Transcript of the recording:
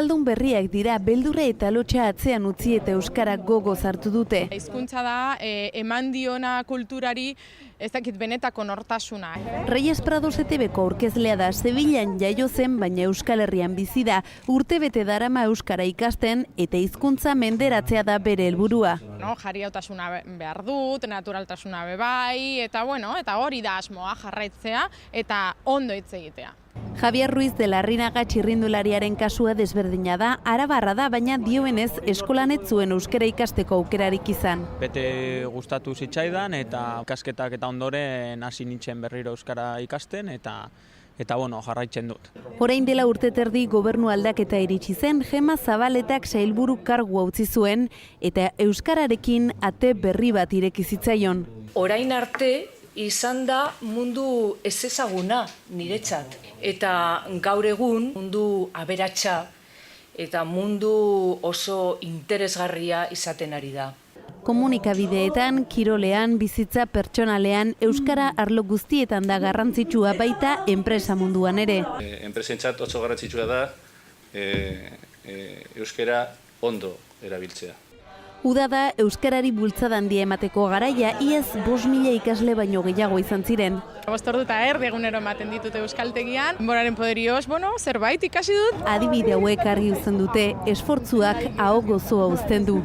Aldun berriak dira, beldurre eta lotxa atzean utzi eta euskara gogoz hartu dute. Hizkuntza da, eman diona kulturari ez dakit benetako nortasuna. Reyes Prados ETVko aurkezlea da, Sevillan jaio zen, baina Euskal Herrian bizi da. Urtebete darama euskara ikasten eta hizkuntza menderatzea da bere helburua. Jarriotasuna behar dut, naturaltasuna bebai, eta hori da asmoa jarraitzea eta ondo hitz egitea. Javier Ruiz de Larrinaga txirrindulariaren kasua desberdina da, arabarra da, baina dioenez eskolan ez zuen euskara ikasteko aukerarik izan. Bete gustatu zitzaidan eta ikasketak eta ondoren hasi nintzen berriro euskara ikasten eta jarraitzen dut. Orain dela urte terdi gobernu aldaketa iritsi zen, Gema Zabaletak sailburu kargua utzi zuen eta euskararekin ate berri bat ireki zitzaion. Orain arte izan da mundu ezezaguna niretzat. Eta gaur egun mundu aberatsa eta mundu oso interesgarria izaten ari da. Komunikabideetan, kirolean, bizitza pertsonalean, euskara arlo guztietan da garrantzitsua baita enpresa munduan ere. Enpresentzat oso garrantzitsua da euskara ondo erabiltzea. Uda da euskarari bultzada handia emateko garaia, iaz 5.000 ikasle baino gehiago izan ziren. 5 ordu eta erdi egunero ematen ditute euskaltegian, denboraren poderioz, zerbait ikasi dut. Adibide hauek argi uzten dute, esfortzuak aho gozoa uzten du.